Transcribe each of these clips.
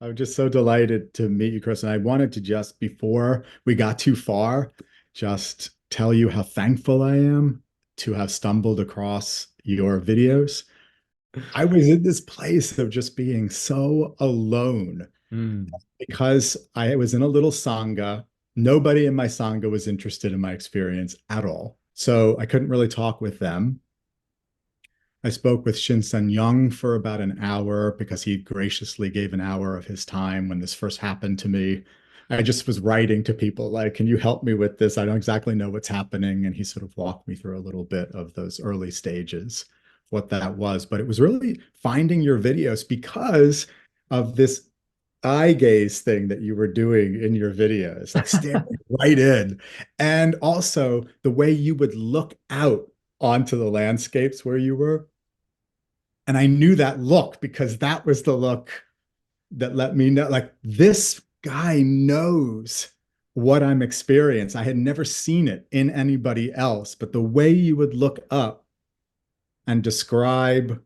I'm just so delighted to meet you, Chris. And I wanted to just, before we got too far, just tell you how thankful I am to have stumbled across your videos. I was in this place of just being so alone Mm. because I was in a little sangha. Nobody in my sangha was interested in my experience at all. So I couldn't really talk with them. I spoke with Shinsen Young for about an hour because he graciously gave an hour of his time when this first happened to me. I just was writing to people like, can you help me with this? I don't exactly know what's happening. And he sort of walked me through a little bit of those early stages, what that was. But it was really finding your videos because of this eye gaze thing that you were doing in your videos, like staring right in. And also the way you would look out onto the landscapes where you were, and I knew that look because that was the look that let me know, like, this guy knows what I'm experiencing. I had never seen it in anybody else, but the way you would look up and describe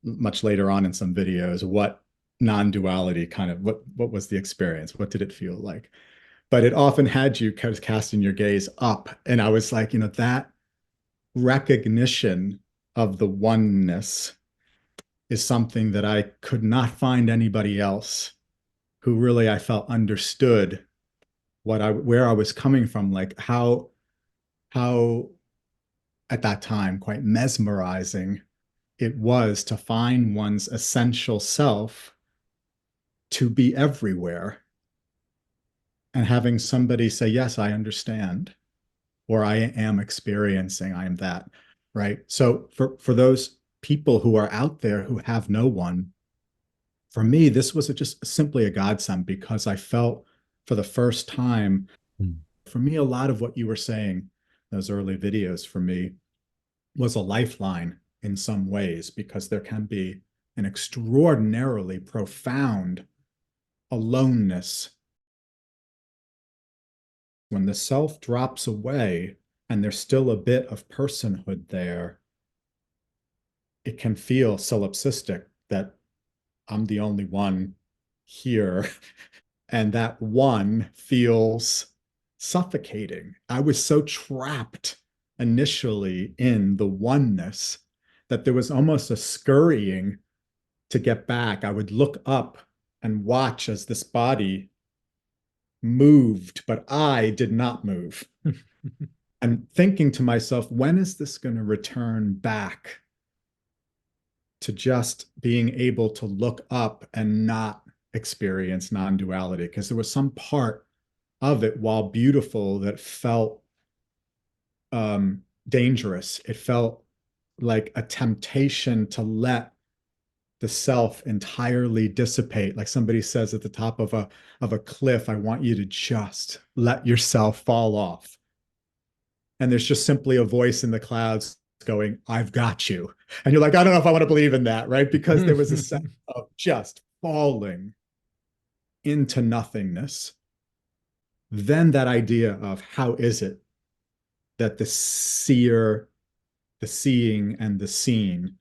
much later on in some videos what non-duality kind of what was the experience? What did it feel like? But it often had you kind of casting your gaze up. And I was like, that recognition of the oneness is something that I could not find anybody else who really I felt understood where I was coming from, like how at that time quite mesmerizing it was to find one's essential self to be everywhere and having somebody say, yes, I understand, or I am experiencing, I am that, right? So for those people who are out there who have no one, for me, this was just simply a godsend because I felt for the first time, Mm. for me, a lot of what you were saying, those early videos for me was a lifeline in some ways because there can be an extraordinarily profound aloneness when the self drops away and there's still a bit of personhood there. It can feel solipsistic that I'm the only one here. And that one feels suffocating. I was so trapped initially in the oneness that there was almost a scurrying to get back. I would look up and watch as this body moved, but I did not move. I'm thinking to myself, when is this going to return back to just being able to look up and not experience non-duality? Because there was some part of it, while beautiful, that felt dangerous. It felt like a temptation to let the self entirely dissipate. Like somebody says at the top of a cliff, I want you to just let yourself fall off. And there's just simply a voice in the clouds going, I've got you. And you're like, I don't know if I want to believe in that, right? Because there was a sense of just falling into nothingness. Then that idea of how is it that the seer, the seeing, and the seen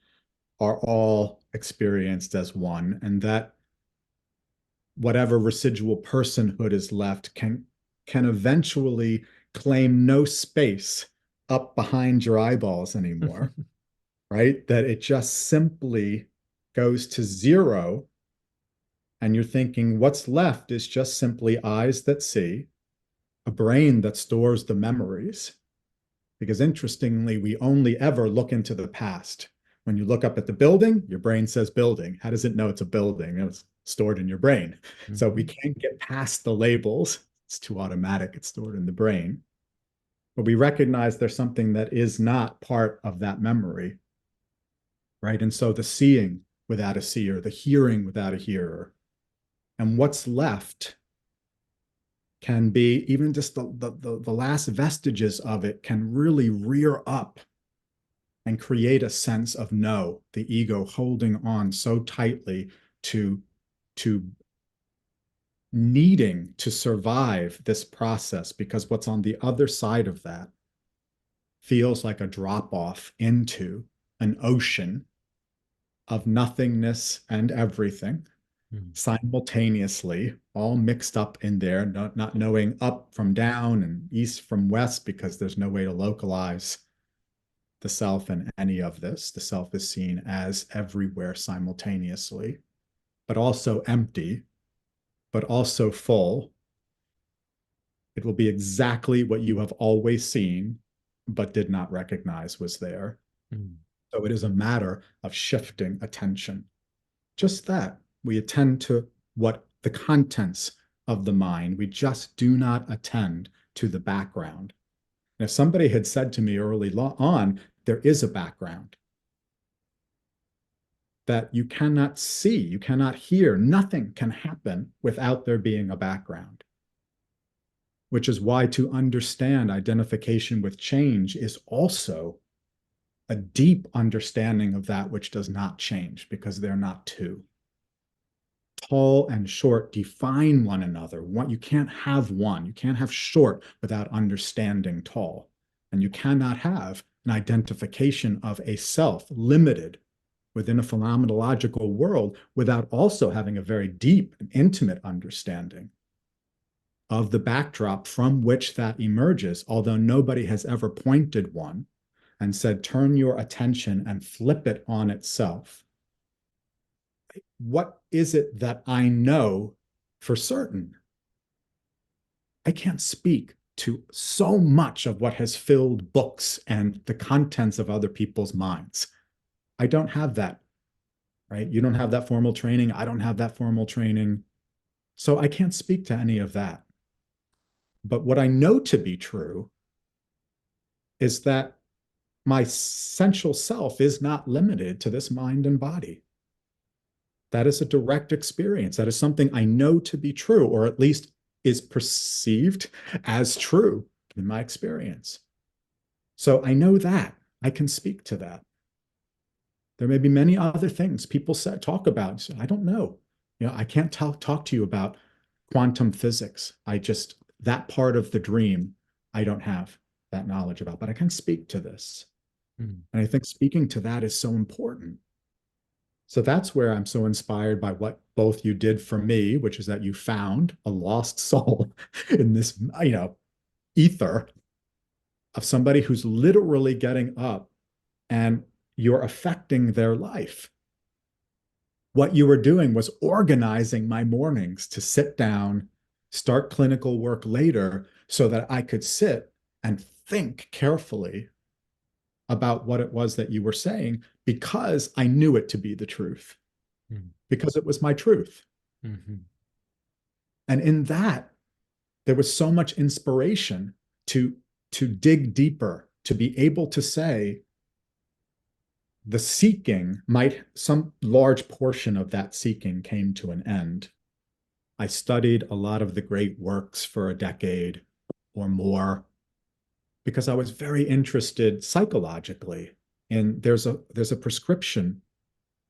are all experienced as one, and that whatever residual personhood is left can eventually claim no space up behind your eyeballs anymore, right? That it just simply goes to zero, and you're thinking what's left is just simply eyes that see, a brain that stores the memories. Because interestingly, we only ever look into the past. When you look up at the building, your brain says building. How does it know it's a building? It's stored in your brain. So we Mhm. can't get past the labels. It's too automatic. It's stored in the brain. But we recognize there's something that is not part of that memory, right? And so the seeing without a seer, the hearing without a hearer, and what's left can be even just the last vestiges of it can really rear up and create a sense of no, the ego holding on so tightly to to needing to survive this process because what's on the other side of that feels like a drop off into an ocean of nothingness and everything. Mm. simultaneously, all mixed up in there, not knowing up from down and east from west because there's no way to localize the self in any of this. The self is seen as everywhere simultaneously, but also empty, but also full. It will be exactly what you have always seen, but did not recognize was there. Mm. So it is a matter of shifting attention. Just that. We attend to what the contents of the mind. We just do not attend to the background. And if somebody had said to me early on, there is a background that you cannot see, you cannot hear, nothing can happen without there being a background, which is why to understand identification with change is also a deep understanding of that which does not change, because they're not two. Tall and short define one another. You can't have one. You can't have short without understanding tall. And you cannot have an identification of a self limited within a phenomenological world without also having a very deep and intimate understanding of the backdrop from which that emerges, although nobody has ever pointed one and said, turn your attention and flip it on itself. What is it that I know for certain? I can't speak to so much of what has filled books and the contents of other people's minds. I don't have that, right? You don't have that formal training. I don't have that formal training. So I can't speak to any of that. But what I know to be true is that my essential self is not limited to this mind and body. That is a direct experience. That is something I know to be true, or at least is perceived as true in my experience. So I know that. I can speak to that. There may be many other things people talk about. So I don't know. I can't talk to you about quantum physics. That part of the dream, I don't have that knowledge about, but I can speak to this. Mm. And I think speaking to that is so important. So that's where I'm so inspired by what both you did for me, which is that you found a lost soul in this, ether of somebody who's literally getting up and you're affecting their life. What you were doing was organizing my mornings to sit down, start clinical work later so that I could sit and think carefully about what it was that you were saying because I knew it to be the truth, Mm. because it was my truth. Mhm. And in that, there was so much inspiration to dig deeper, to be able to say the seeking might, some large portion of that seeking came to an end. I studied a lot of the great works for a decade or more because I was very interested psychologically. And there's a prescription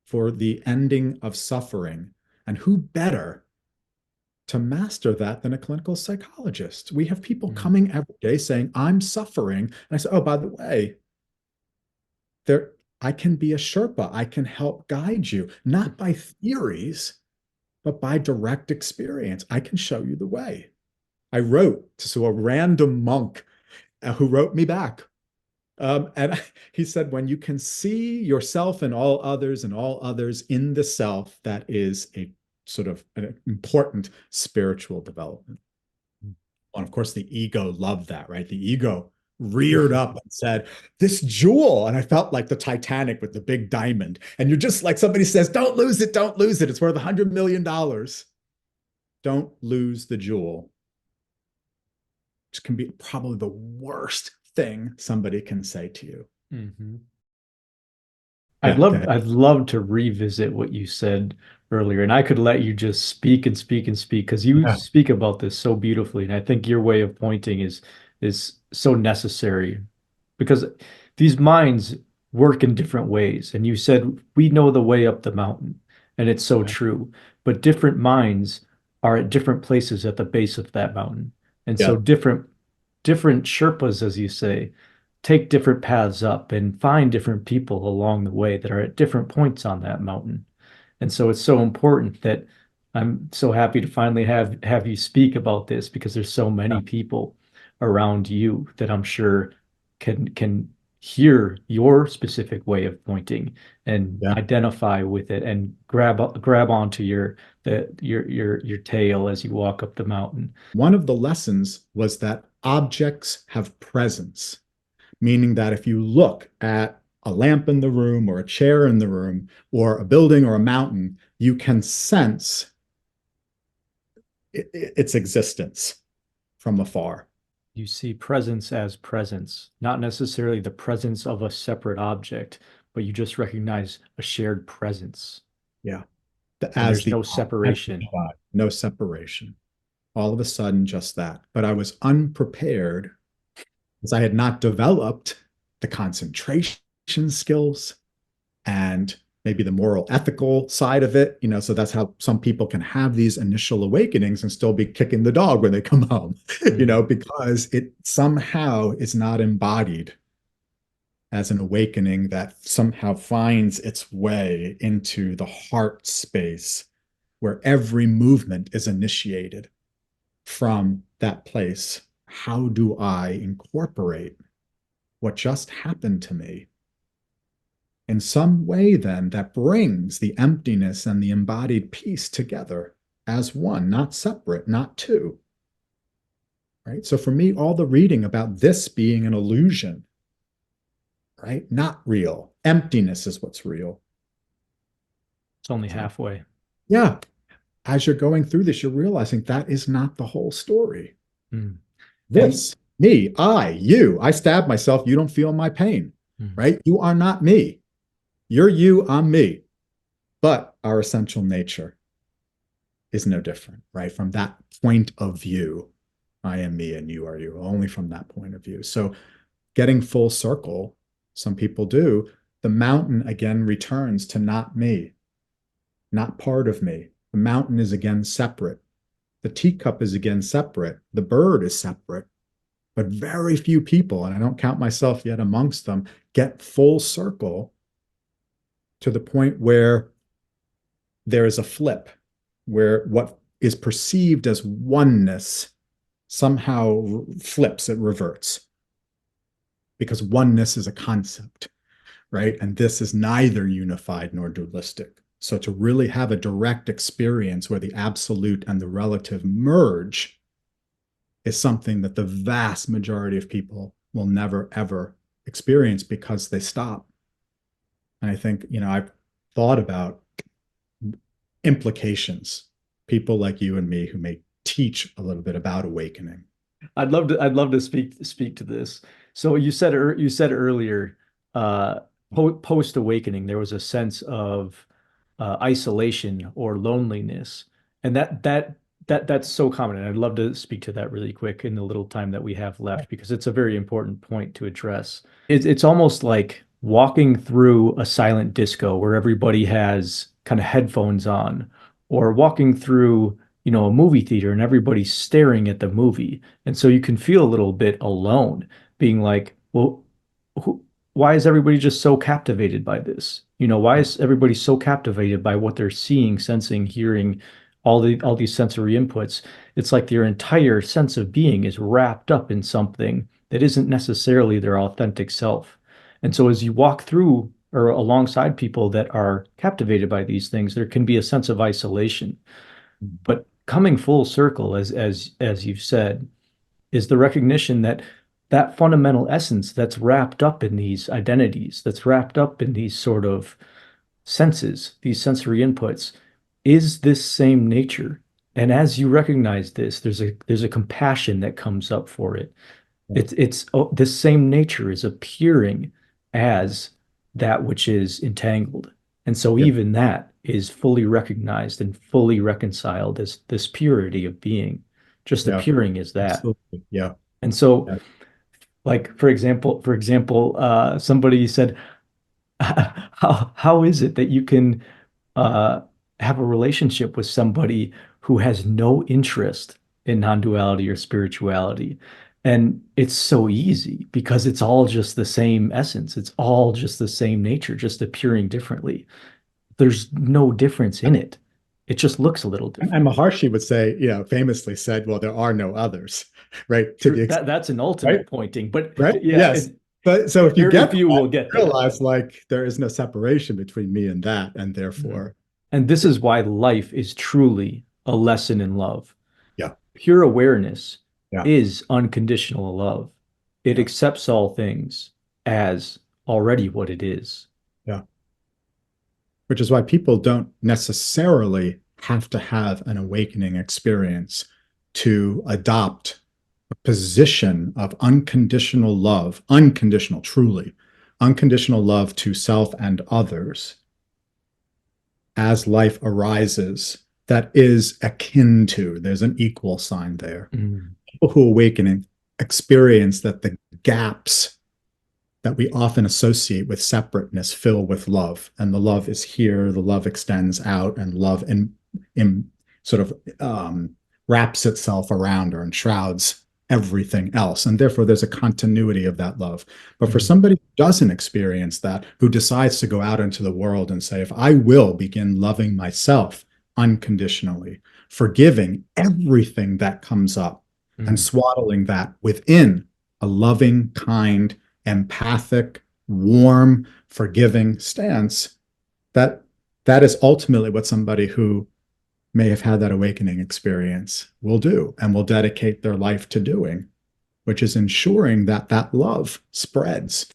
for the ending of suffering. And who better to master that than a clinical psychologist? We have people Mm. coming every day saying, I'm suffering. And I say, oh, by the way, there I can be a Sherpa. I can help guide you, not by theories, but by direct experience. I can show you the way. I wrote to a random monk who wrote me back. And he said, when you can see yourself and all others in the self, that is a sort of an important spiritual development. Mm. And of course, the ego loved that, right? The ego reared up and said, this jewel. And I felt like the Titanic with the big diamond. And you're just like somebody says, don't lose it, don't lose it. It's worth $100 million. Don't lose the jewel, which can be probably the worst thing somebody can say to you. Mhm. Yeah, go ahead. I'd love to revisit what you said earlier, and I could let you just speak and speak and speak because you Yeah. speak about this so beautifully, and I think your way of pointing is so necessary because these minds work in different ways. And you said we know the way up the mountain, and it's so Yeah. true. But different minds are at different places at the base of that mountain. And so Yeah. different Sherpas, as you say, take different paths up and find different people along the way that are at different points on that mountain. And so it's so important that I'm so happy to finally have you speak about this because there's so Yeah. many people around you that I'm sure can hear your specific way of pointing and Yeah. identify with it and grab onto your tail as you walk up the mountain. One of the lessons was that objects have presence, meaning that if you look at a lamp in the room or a chair in the room or a building or a mountain, you can sense its existence from afar. You see presence as presence, not necessarily the presence of a separate object, but you just recognize a shared presence. Yeah. And As there's the no as the separation. God, no separation. All of a sudden, just that. But I was unprepared because I had not developed the concentration skills and maybe the moral ethical side of it, so that's how some people can have these initial awakenings and still be kicking the dog when they come home, Mm. because it somehow is not embodied as an awakening that somehow finds its way into the heart space where every movement is initiated from that place. How do I incorporate what just happened to me in some way then that brings the emptiness and the embodied peace together as one, not separate, not two, right? So for me, all the reading about this being an illusion, right? Not real. Emptiness is what's real. It's only It's like, halfway. yeah, as you're going through this, you're realizing that is not the whole story. Mm. And This, me, I stab myself, you don't feel my pain, mm, right? You are not me. You're you, I'm me. But our essential nature is no different, right? From that point of view, I am me and you are you, only from that point of view. So getting full circle, some people do, the mountain again returns to not me, not part of me. The mountain is again separate. The teacup is again separate. The bird is separate. But very few people, and I don't count myself yet amongst them, get full circle to the point where there is a flip, where what is perceived as oneness somehow flips, it reverts, because oneness is a concept, right? And this is neither unified nor dualistic. So to really have a direct experience where the absolute and the relative merge is something that the vast majority of people will never, ever experience because they stop. And I think, I've thought about implications, people like you and me who may teach a little bit about awakening. I'd love to speak to this. So you said earlier, uh, post awakening, there was a sense of isolation or loneliness, and that's so common. And I'd love to speak to that really quick in the little time that we have left because it's a very important point to address. It's almost like walking through a silent disco where everybody has kind of headphones on, or walking through, a movie theater and everybody's staring at the movie. And so you can feel a little bit alone, being like, well, who, why is everybody just so captivated by this? Why Yeah, is everybody so captivated by what they're seeing, sensing, hearing, all these sensory inputs? It's like their entire sense of being is wrapped up in something that isn't necessarily their authentic self. And so as you walk through or alongside people that are captivated by these things, there can be a sense of isolation. But coming full circle, as you've said, is the recognition that that fundamental essence that's wrapped up in these identities, that's wrapped up in these sort of senses, these sensory inputs, is this same nature. And as you recognize this, there's a compassion that comes up for it. yeah, It's this same nature is appearing as that which is entangled. And so yeah, even that is fully recognized and fully reconciled as this purity of being, just yeah, appearing as that. absolutely. Yeah, And so, yeah, like for example, somebody said, how is it that you can uh, have a relationship with somebody who has no interest in non-duality or spirituality? And it's so easy because it's all just the same essence. It's all just the same nature, just appearing differently. There's no difference in it. It just looks a little And different. Maharshi would say, famously said, well, there are no others, right? To the True. extent, That's an right? ultimate pointing, but Right? yeah, Yes. But so if you very get few that, will get you that. realize like there is no separation between me and that, and Mhm. therefore, And this is why life is truly a lesson in love. yeah, Pure awareness yeah, is unconditional love. It yeah, accepts all things as already what it is. yeah. Which is why people don't necessarily have to have an awakening experience to adopt a position of unconditional love, unconditional, truly, unconditional love to self and others as life arises that is akin to, there's an equal sign there. Mm. People who awakening experience that the gaps that we often associate with separateness fill with love. And the love is here, the love extends out, and love in sort of wraps itself around or enshrouds everything else. And therefore, there's a continuity of that love. But for Mm. somebody who doesn't experience that, who decides to go out into the world and say, if I will begin loving myself unconditionally, forgiving everything that comes up, and Mm. swaddling that within a loving, kind, empathic, warm, forgiving stance, that that is ultimately what somebody who may have had that awakening experience will do and will dedicate their life to doing, which is ensuring that that love spreads,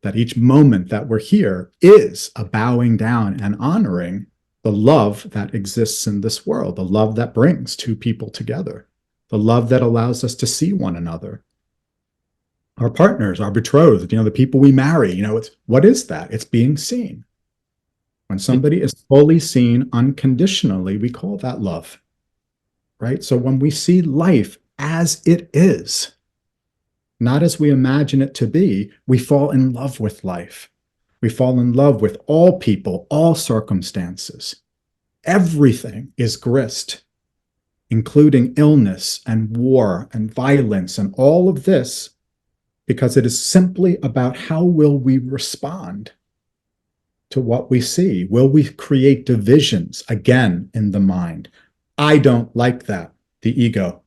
that each moment that we're here is a bowing down and honoring the love that exists in this world, the love that brings two people together, the love that allows us to see one another, our partners, our betrothed, the people we marry. It's what is that? It's being seen. When It, somebody is fully seen unconditionally, we call that love, right? So when we see life as it is, not as we imagine it to be, we fall in love with life. We fall in love with all people, all circumstances. Everything is grist, including illness and war and violence and all of this, because it is simply about how will we respond to what we see? Will we create divisions again in the mind? I don't like that. The ego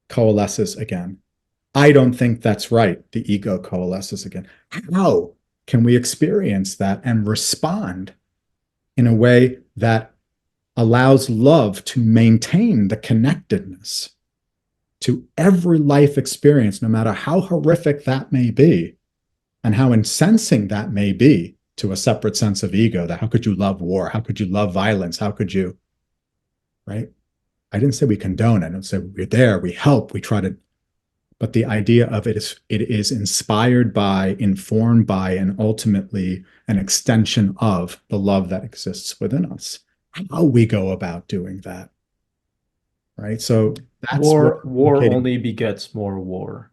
coalesces again. I don't think that's right. The ego coalesces again. How can we experience that and respond in a way that allows love to maintain the connectedness to every life experience, no matter how horrific that may be and how incensing that may be to a separate sense of ego? That how could you love war? How could you love violence? How could you, right? I didn't say we condone it. I didn't say we're there, we help, we try to, but the idea of it is inspired by, informed by, and ultimately an extension of the love that exists within us. How we go about doing that, right? So that's what war communicating. only begets more war.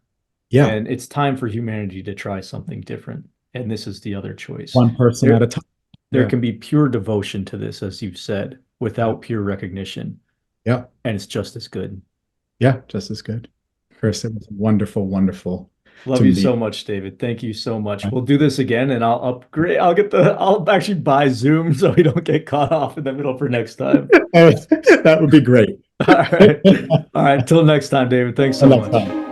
Yeah, And it's time for humanity to try something different. And this is the other choice. one person at There, a time. there Yeah, can be pure devotion to this, as you've said, yeah, without pure recognition, yeah, and it's just as good. yeah. Just as good. Chris, it was wonderful, wonderful Love to you meet. so much, David. Thank you so much. We'll do this again and I'll upgrade. I'll actually buy Zoom so we don't get caught off in the middle for next time. That would be great. All right. All right. Till next time, David. Thanks so Next much. time.